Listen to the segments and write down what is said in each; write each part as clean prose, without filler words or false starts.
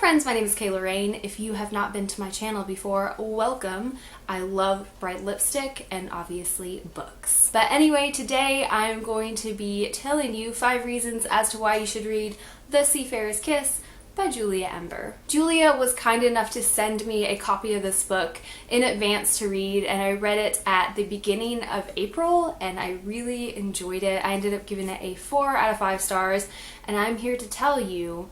friends, my name is Kayla Rain. If you have not been to my channel before, welcome. I love bright lipstick and obviously books. But anyway, today I'm going to be telling you 5 reasons as to why you should read The Seafarer's Kiss by Julia Ember. Julia was kind enough to send me a copy of this book in advance to read, and I read it at the beginning of April and I really enjoyed it. I ended up giving it a 4 out of 5 stars, and I'm here to tell you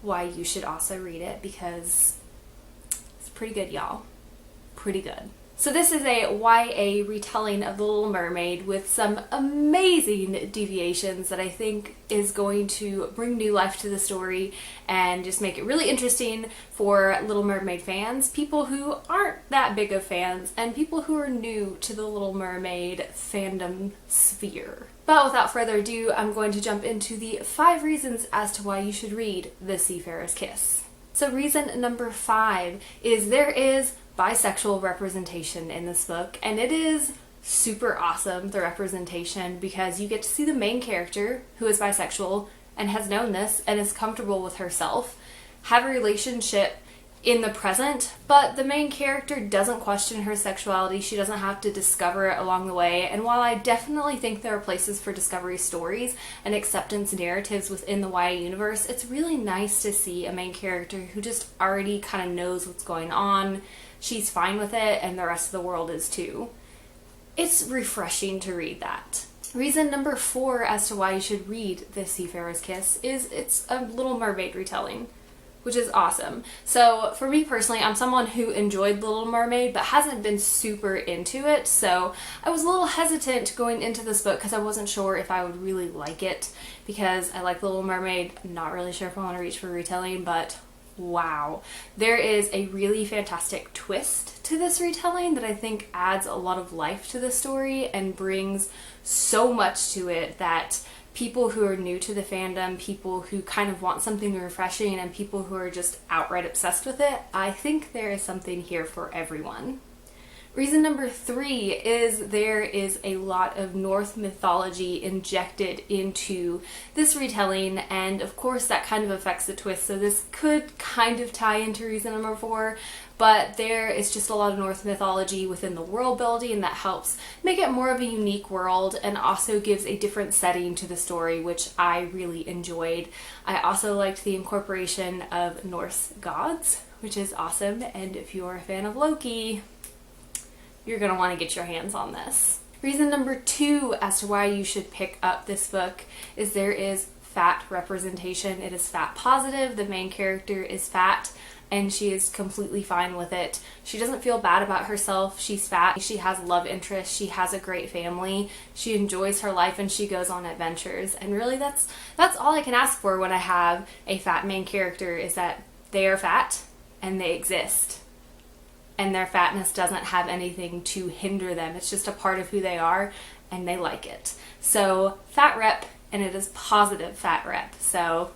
why you should also read it because it's pretty good, y'all. Pretty good. So this is a YA retelling of The Little Mermaid with some amazing deviations that I think is going to bring new life to the story and just make it really interesting for Little Mermaid fans, people who aren't that big of fans, and people who are new to the Little Mermaid fandom sphere. But without further ado, I'm going to jump into the 5 reasons as to why you should read The Seafarer's Kiss. So reason number 5 is there is bisexual representation in this book, and it is super awesome, the representation, because you get to see the main character, who is bisexual and has known this and is comfortable with herself, have a relationship in the present, but the main character doesn't question her sexuality. She doesn't have to discover it along the way. And while I definitely think there are places for discovery stories and acceptance narratives within the YA universe, it's really nice to see a main character who just already kind of knows what's going on. She's fine with it, and the rest of the world is too. It's refreshing to read that. Reason number 4 as to why you should read The Seafarer's Kiss is it's a Little Mermaid retelling, which is awesome. So for me personally, I'm someone who enjoyed The Little Mermaid but hasn't been super into it, so I was a little hesitant going into this book because I wasn't sure if I would really like it, because I like The Little Mermaid. I'm not really sure if I want to reach for retelling, but wow. There is a really fantastic twist to this retelling that I think adds a lot of life to the story and brings so much to it that people who are new to the fandom, people who kind of want something refreshing, and people who are just outright obsessed with it, I think there is something here for everyone. Reason number 3 is there is a lot of Norse mythology injected into this retelling, and of course that kind of affects the twist, so this could kind of tie into reason number 4, but there is just a lot of Norse mythology within the world building that helps make it more of a unique world and also gives a different setting to the story, which I really enjoyed. I also liked the incorporation of Norse gods, which is awesome, and if you're a fan of Loki, you're going to want to get your hands on this. Reason number 2 as to why you should pick up this book is there is fat representation. It is fat positive. The main character is fat and she is completely fine with it. She doesn't feel bad about herself. She's fat. She has love interests. She has a great family. She enjoys her life and she goes on adventures. And really that's all I can ask for when I have a fat main character, is that they are fat and they exist. And their fatness doesn't have anything to hinder them. It's just a part of who they are, and they like it. So fat rep, and it is positive fat rep. So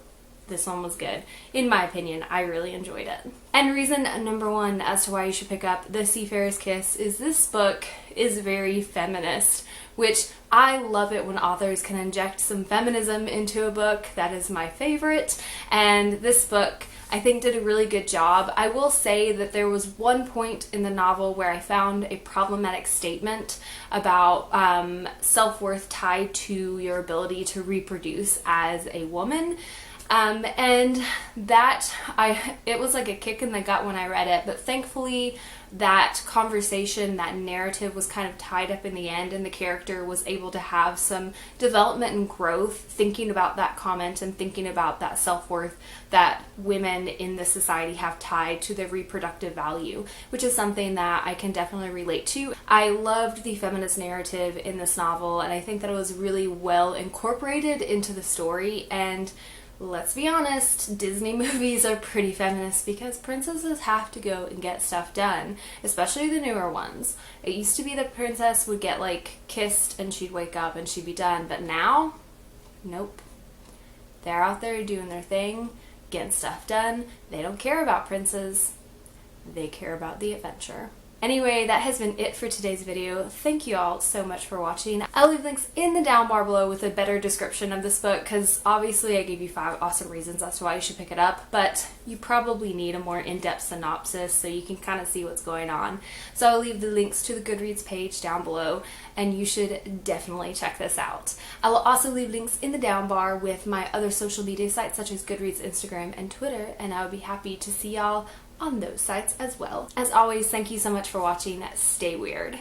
this one was good. In my opinion, I really enjoyed it. And reason number 1 as to why you should pick up The Seafarer's Kiss is this book is very feminist, which I love it when authors can inject some feminism into a book. That is my favorite. And this book, I think, did a really good job. I will say that there was one point in the novel where I found a problematic statement about self-worth tied to your ability to reproduce as a woman. And that, it was like a kick in the gut when I read it, but thankfully that conversation, that narrative was kind of tied up in the end, and the character was able to have some development and growth thinking about that comment and thinking about that self-worth that women in this society have tied to their reproductive value, which is something that I can definitely relate to. I loved the feminist narrative in this novel, and I think that it was really well incorporated into the story. And let's be honest, Disney movies are pretty feminist because princesses have to go and get stuff done, especially the newer ones. It used to be the princess would get like kissed and she'd wake up and she'd be done, but now, nope. They're out there doing their thing, getting stuff done. They don't care about princes. They care about the adventure. Anyway, that has been it for today's video. Thank you all so much for watching. I'll leave links in the down bar below with a better description of this book, because obviously I gave you 5 awesome reasons as to why you should pick it up, but you probably need a more in-depth synopsis so you can kind of see what's going on. So I'll leave the links to the Goodreads page down below, and you should definitely check this out. I will also leave links in the down bar with my other social media sites such as Goodreads, Instagram, and Twitter, and I would be happy to see y'all on those sites as well. As always, thank you so much for watching. Stay weird.